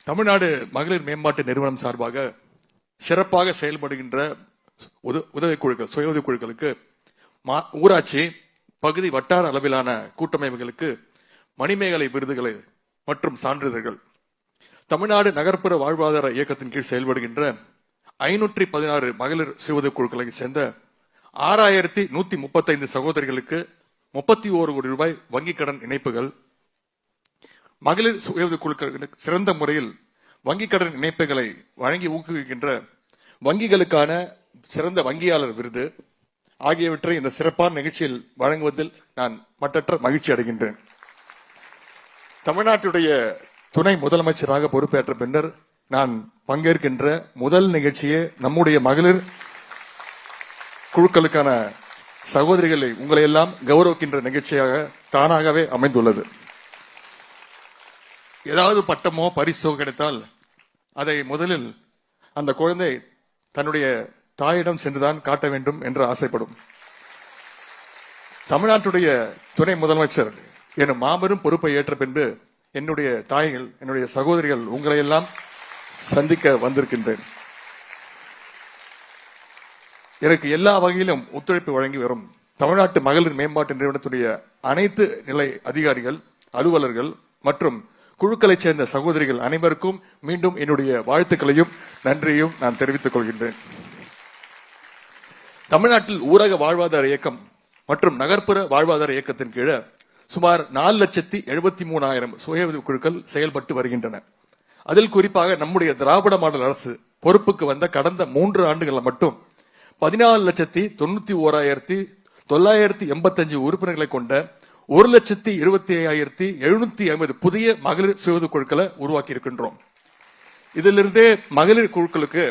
தமிழ்நாடு மகளிர் மேம்பாட்டு நிறுவனம் சார்பாக சிறப்பாக செயல்படுகின்ற உதவிக்குழுக்கள், சுய உதவிக்குழுக்களுக்கு ஊராட்சி பகுதி வட்டார அளவிலான கூட்டமைப்புகளுக்கு மணிமேகலை விருதுகளை மற்றும் சான்றிதழ்கள், தமிழ்நாடு நகர்ப்புற வாழ்வாதார இயக்கத்தின் கீழ் செயல்படுகின்ற 516 மகளிர் சுய உதவிக்குழுக்களை சேர்ந்த 6135 சகோதரிகளுக்கு 31 கோடி ரூபாய் வங்கிக் கடன் இணைப்புகள், மகளிர் சுய உதவிக்குழுக்களுக்கு சிறந்த முறையில் வங்கிக் கடன் இணைப்புகளை வழங்கி ஊக்குவிக்கின்ற வங்கிகளுக்கான சிறந்த வங்கியாளர் விருது ஆகியவற்றை இந்த சிறப்பான நிகழ்ச்சியில் வழங்குவதில் நான் மட்டற்ற மகிழ்ச்சி அடைகின்றேன். தமிழ்நாட்டுடைய துணை முதலமைச்சராக பொறுப்பேற்ற பின்னர் நான் பங்கேற்கின்ற முதல் நிகழ்ச்சியே நம்முடைய மகளிர் குழுக்களுக்கான சகோதரிகளை உங்களை எல்லாம் கௌரவிக்கின்ற நிகழ்ச்சியாக தானாகவே அமைந்துள்ளது. ஏதாவது பட்டமோ பரிசோ கிடைத்தால் அதை முதலில் அந்த குழந்தை தன்னுடைய தாயிடம் சென்றுதான் காட்ட வேண்டும் என்று ஆசைப்படும். தமிழ்நாட்டுடைய துணை முதலமைச்சர் எனும் மாபெரும் பொறுப்பை ஏற்ற பின்பு என்னுடைய தாய்கள், என்னுடைய சகோதரிகள் உங்களை எல்லாம் சந்திக்க வந்திருக்கின்றேன். எனக்கு எல்லா வகையிலும் ஒத்துழைப்பு வழங்கி வரும் தமிழ்நாட்டு மகளிர் மேம்பாட்டு நிறுவனத்துடைய அனைத்து நிலை அதிகாரிகள், அலுவலர்கள் மற்றும் குழுக்களைச் சேர்ந்த சகோதரிகள் அனைவருக்கும் மீண்டும் என்னுடைய வாழ்த்துக்களையும் நன்றியையும் நான் தெரிவித்துக் கொள்கின்றேன். தமிழ்நாட்டில் ஊரக வாழ்வாதார இயக்கம் மற்றும் நகர்ப்புற வாழ்வாதார இயக்கத்தின் கீழ சுமார் 4,73,000 சுய உதவி குழுக்கள் செயல்பட்டு வருகின்றன. அதில் குறிப்பாக நம்முடைய திராவிட மாடல் அரசு பொறுப்புக்கு வந்த கடந்த 3 ஆண்டுகளில் மட்டும் 14,21,985 உறுப்பினர்களை கொண்ட 1,25,750 புதிய மகளிர் சுய உதவி குழுக்களை உருவாக்கி இருக்கின்றோம். இதிலிருந்தே மகளிர் குழுக்களுக்கு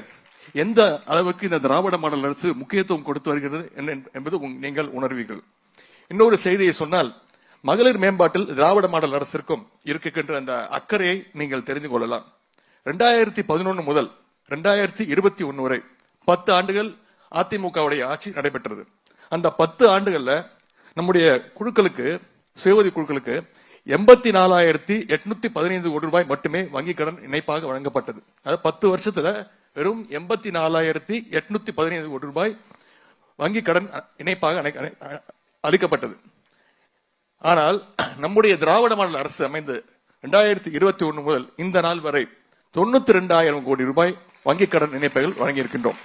எந்த அளவுக்கு இந்த திராவிட மாடல் அரசு முக்கியத்துவம் கொடுத்து வருகிறது என்பது நீங்கள் உணர்வீர்கள். இன்னொரு செய்தியை சொன்னால், மகளிர் மேம்பாட்டில் திராவிட மாடல் அரசிற்கும் இருக்கின்ற அந்த அக்கறையை நீங்கள் தெரிந்து கொள்ளலாம். 2011 முதல் 2021 வரை 10 ஆண்டுகள் அதிமுகவுடைய ஆட்சி நடைபெற்றது. அந்த 10 ஆண்டுகள்ல நம்முடைய குழுக்களுக்கு, சுய உதவி குழுக்களுக்கு 84,815 கோடி ரூபாய் மட்டுமே வங்கிக் கடன் இணைப்பாக வழங்கப்பட்டது. அதாவது 10 வருஷத்துல வெறும் 84,815 கோடி ரூபாய் வங்கிக் கடன் இணைப்பாக அளிக்கப்பட்டது. ஆனால் நம்முடைய திராவிட மாடல் அரசு அமைந்து 2021 முதல் இந்த நாள் வரை 92,000 கோடி ரூபாய் வங்கிக் கடன் இணைப்புகள் வழங்கியிருக்கின்றோம்.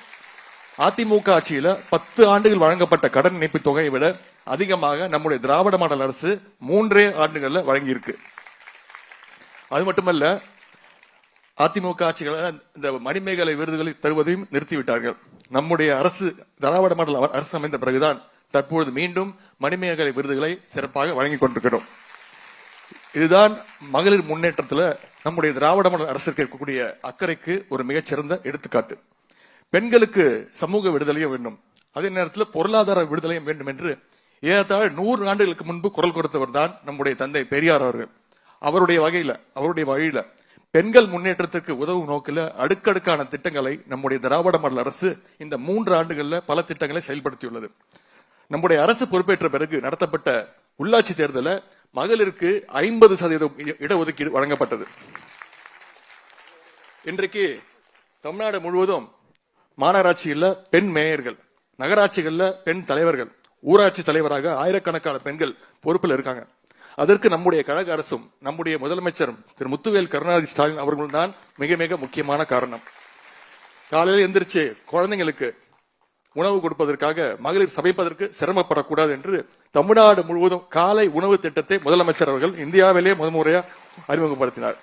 அதிமுக ஆட்சியில 10 ஆண்டுகள் வழங்கப்பட்ட கடன் இணைப்பு தொகையை விட அதிகமாக நம்முடைய திராவிட மாடல் அரசு 3 ஆண்டுகள்ல வழங்கியிருக்கு. அது மட்டுமல்ல, அதிமுக ஆட்சிகளை இந்த மணிமேகலை விருதுகளை தருவதையும் நிறுத்திவிட்டார்கள். நம்முடைய அரசு, திராவிட மாடல் அரசு அமைந்த பிறகுதான் தற்பொழுது மீண்டும் மணிமேகலை விருதுகளை சிறப்பாக வழங்கிக் கொண்டிருக்கிறோம். இதுதான் மகளிர் முன்னேற்றத்தில் நம்முடைய திராவிட மாடல் அரசுக்கு இருக்கக்கூடிய அக்கறைக்கு ஒரு மிகச்சிறந்த எடுத்துக்காட்டு. பெண்களுக்கு சமூக விடுதலையும் வேண்டும், அதே நேரத்தில் பொருளாதார விடுதலையும் வேண்டும் என்று ஏறத்தாழ 100 ஆண்டுகளுக்கு முன்பு குரல் கொடுத்தவர் தான் நம்முடைய தந்தை பெரியார் அவர்கள். அவருடைய வழியில பெண்கள் முன்னேற்றத்திற்கு உதவும் நோக்கில அடுக்கடுக்கான திட்டங்களை நம்முடைய திராவிட மாடல் அரசு இந்த 3 ஆண்டுகள்ல பல திட்டங்களை செயல்படுத்தியுள்ளது. நம்முடைய அரசு பொறுப்பேற்ற பிறகு நடத்தப்பட்ட உள்ளாட்சி தேர்தலில் மகளிருக்கு 50% இடஒதுக்கீடு வழங்கப்பட்டது. இன்றைக்கு தமிழ்நாடு முழுவதும் மாநகராட்சியில் பெண் மேயர்கள், நகராட்சிகள்ல பெண் தலைவர்கள், ஊராட்சி தலைவராக ஆயிரக்கணக்கான பெண்கள் பொறுப்பில் இருக்காங்க. அதற்கு நம்முடைய கழக அரசும் நம்முடைய முதலமைச்சர் திரு முத்துவேல் கருணாநிதி ஸ்டாலின் அவர்களும் தான் மிக மிக முக்கியமான காரணம். காலையில் எந்திரிச்சு குழந்தைங்களுக்கு உணவு கொடுப்பதற்காக மகளிர் சமைப்பதற்கு சிரமப்படக்கூடாது என்று தமிழ்நாடு முழுவதும் காலை உணவு திட்டத்தை முதலமைச்சர் அவர்கள் இந்தியாவிலேயே முதன்முறையாக அறிமுகப்படுத்தினார்.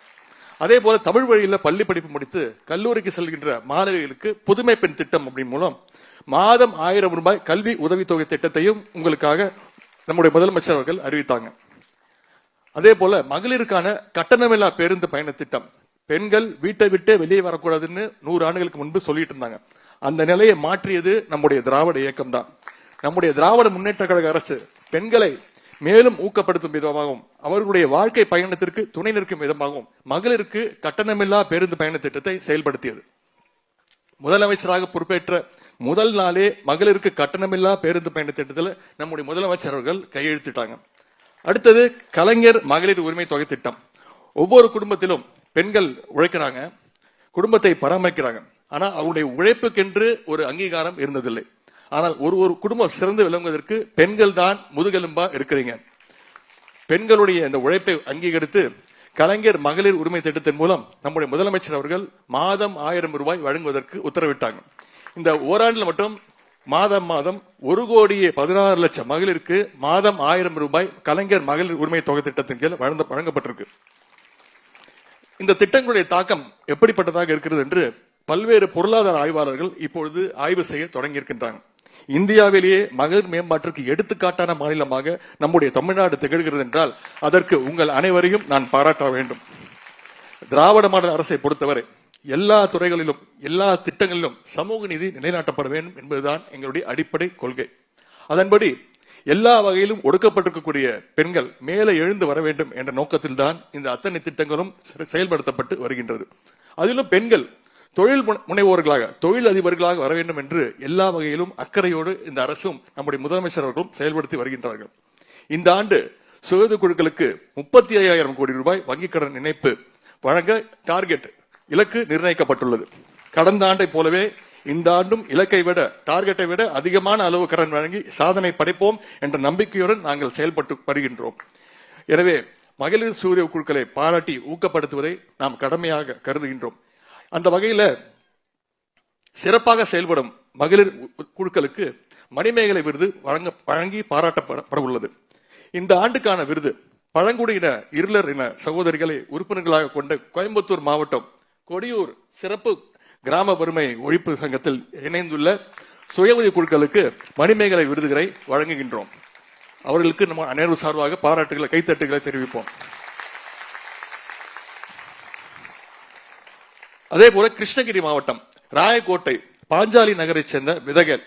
அதே போல தமிழ் வழியில பள்ளி படிப்பு முடித்து கல்லூரிக்கு செல்கின்ற மாணவிகளுக்கு புதுமை பெண் திட்டம் அப்படின் மூலம் மாதம் 1000 ரூபாய் கல்வி உதவித்தொகை திட்டத்தையும் உங்களுக்காக நம்முடைய முதலமைச்சர் அவர்கள் அறிவித்தாங்க. அதே போல மகளிருக்கான கட்டணமில்லா பேருந்து பயண திட்டம், பெண்கள் வீட்டை விட்டே வெளியே வரக்கூடாதுன்னு 100 ஆண்டுகளுக்கு முன்பு சொல்லிட்டு இருந்தாங்க. அந்த நிலையை மாற்றியது நம்முடைய திராவிட இயக்கம் தான். நம்முடைய திராவிட முன்னேற்ற கழக அரசு பெண்களை மேலும் ஊக்கப்படுத்தும் விதமாகவும் அவர்களுடைய வாழ்க்கை பயணத்திற்கு துணை நிற்கும் விதமாகவும் மகளிருக்கு கட்டணமில்லா பேருந்து பயண திட்டத்தை செயல்படுத்தியது. முதலமைச்சராக பொறுப்பேற்ற முதல் நாளே மகளிருக்கு கட்டணமில்லா பேருந்து பயண திட்டத்தில் நம்முடைய முதலமைச்சர் அவர்கள் கையெழுத்திட்டாங்க. அடுத்தது கலைஞர் மகளிர் உரிமை தொகை திட்டம். ஒவ்வொரு குடும்பத்திலும் பெண்கள் உழைக்கிறாங்க, குடும்பத்தை பராமரிக்கிறாங்க. ஆனா அவருடைய உழைப்புக்கென்று ஒரு அங்கீகாரம் இருந்ததில்லை. ஆனால் ஒரு குடும்பம் சிறந்து விளங்குவதற்கு பெண்கள் தான் முதுகெலும்பா இருக்கிறீங்க. பெண்களுடைய இந்த உழைப்பை அங்கீகரித்து கலைஞர் மகளிர் உரிமை திட்டத்தின் மூலம் நம்முடைய முதலமைச்சர் அவர்கள் மாதம் 1000 ரூபாய் வழங்குவதற்கு உத்தரவிட்டாங்க. இந்த ஓராண்டுல மட்டும் மாதம் 1,16,00,000 மகளிருக்கு மாதம் 1000 ரூபாய் கலைஞர் மகளிர் உரிமை தொகை திட்டத்தின் கீழ் வழங்கப்பட்டிருக்கு. இந்த திட்டங்களுடைய தாக்கம் எப்படிப்பட்டதாக இருக்கிறது என்று பல்வேறு பொருளாதார ஆய்வாளர்கள் இப்பொழுது ஆய்வு செய்ய தொடங்கி இருக்கின்றாங்க. இந்தியாவிலேயே மகளிர் மேம்பாட்டிற்கு எடுத்துக்காட்டான மாநிலமாக நம்முடைய தமிழ்நாடு திகழ்கிறது என்றால் அதற்கு உங்கள் அனைவரையும் நான் பாராட்ட வேண்டும். திராவிட மாடல் அரசை பொறுத்தவரை எல்லா துறைகளிலும் எல்லா திட்டங்களிலும் சமூக நீதி நிலைநாட்டப்பட வேண்டும் என்பதுதான் எங்களுடைய அடிப்படை கொள்கை. அதன்படி எல்லா வகையிலும் ஒடுக்கப்பட்டிருக்கக்கூடிய பெண்கள் மேலே எழுந்து வர வேண்டும் என்ற நோக்கத்தில் தான் இந்த அத்தனை திட்டங்களும் செயல்படுத்தப்பட்டு வருகின்றது. அதிலும் பெண்கள் தொழில் முனைவோர்களாக தொழில் அதிபர்களாக வர வேண்டும் என்று எல்லா வகையிலும் அக்கறையோடு இந்த அரசும் நம்முடைய முதலமைச்சர் அவர்களும் செயல்படுத்தி வருகின்றார்கள். இந்த ஆண்டு சுயது குழுக்களுக்கு 35,000 கோடி ரூபாய் வங்கிக் கடன் இணைப்பு வழங்க டார்கெட் இலக்கு நிர்ணயிக்கப்பட்டுள்ளது. கடந்த ஆண்டை போலவே இந்த ஆண்டும் இலக்கை விட டார்கெட்டை விட அதிகமான அளவு கடன் வழங்கி சாதனை படைப்போம் என்ற நம்பிக்கையுடன் நாங்கள் செயல்பட்டு வருகின்றோம். எனவே மகளிர் சுய குழுக்களை பாராட்டி ஊக்கப்படுத்துவதை நாம் கடமையாக கருதுகின்றோம். அந்த வகையில சிறப்பாக செயல்படும் மகளிர் குழுக்களுக்கு மணிமேகலை விருது வழங்கி பாராட்டப்பட உள்ளது. இந்த ஆண்டுக்கான விருது பழங்குடியின இருளர் இன சகோதரிகளை உறுப்பினர்களாக கொண்ட கோயம்புத்தூர் மாவட்டம் கொடியூர் சிறப்பு கிராம வறுமை ஒழிப்பு சங்கத்தில் இணைந்துள்ள சுய உதவி குழுக்களுக்கு மணிமேகலை விருதுகளை வழங்குகின்றோம். அவர்களுக்கு நம்ம அனைவரும் சார்பாக பாராட்டுகளை கைத்தட்டுகளை தெரிவிப்போம். அதே போல கிருஷ்ணகிரி மாவட்டம் ராயக்கோட்டை பாஞ்சாலி நகரை சேர்ந்த விதகல்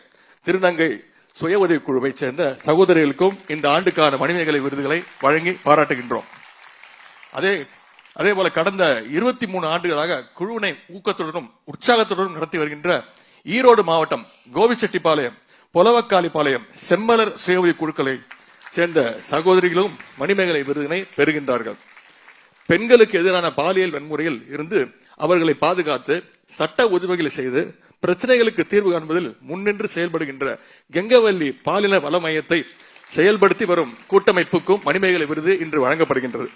திருநங்கை சுய உதவி குழுவை சேர்ந்த சகோதரிகளுக்கும் இந்த ஆண்டுக்கான மணிமேகலை விருதுகளை வழங்கி பாராட்டுகின்றோம். அதே போல கடந்த 23 ஆண்டுகளாக குழுவினை ஊக்கத்துடனும் உற்சாகத்துடனும் நடத்தி வருகின்ற ஈரோடு மாவட்டம் கோவிச்செட்டிப்பாளையம் பொலவக்காளிப்பாளையம் செம்மலர் சுய உதவி குழுக்களை சேர்ந்த சகோதரிகளும் மணிமேகலை விருதினை பெறுகின்றார்கள். பெண்களுக்கு எதிரான பாலியல் வன்முறையில் இருந்து அவர்களை பாதுகாத்து சட்ட உதவிகளை செய்து பிரச்சனைகளுக்கு தீர்வு காண்பதில் முன்னின்று செயல்படுகின்ற கெங்கவல்லி பாலின வள மையத்தை செயல்படுத்தி வரும் கூட்டமைப்புக்கும் மணிமேகலை விருது இன்று வழங்கப்படுகின்றது.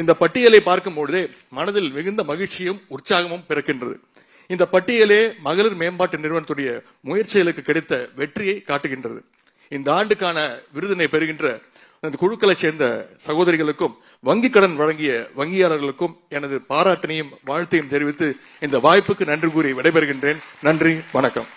இந்த பட்டியலை பார்க்கும் பொழுதே மனதில் மிகுந்த மகிழ்ச்சியும் உற்சாகமும் பிறக்கின்றது. இந்த பட்டியலே மகளிர் மேம்பாட்டு நிறுவனத்துடைய முயற்சிகளுக்கு கிடைத்த வெற்றியை காட்டுகின்றது. இந்த ஆண்டுக்கான விருதினை பெறுகின்ற அந்த குழுக்களை சேர்ந்த சகோதரிகளுக்கும் வங்கிக் கடன் வழங்கிய வங்கியாளர்களுக்கும் எனது பாராட்டினையும் வாழ்த்தையும் தெரிவித்து இந்த வாய்ப்புக்கு நன்றி கூறி விடைபெறுகின்றேன். நன்றி, வணக்கம்.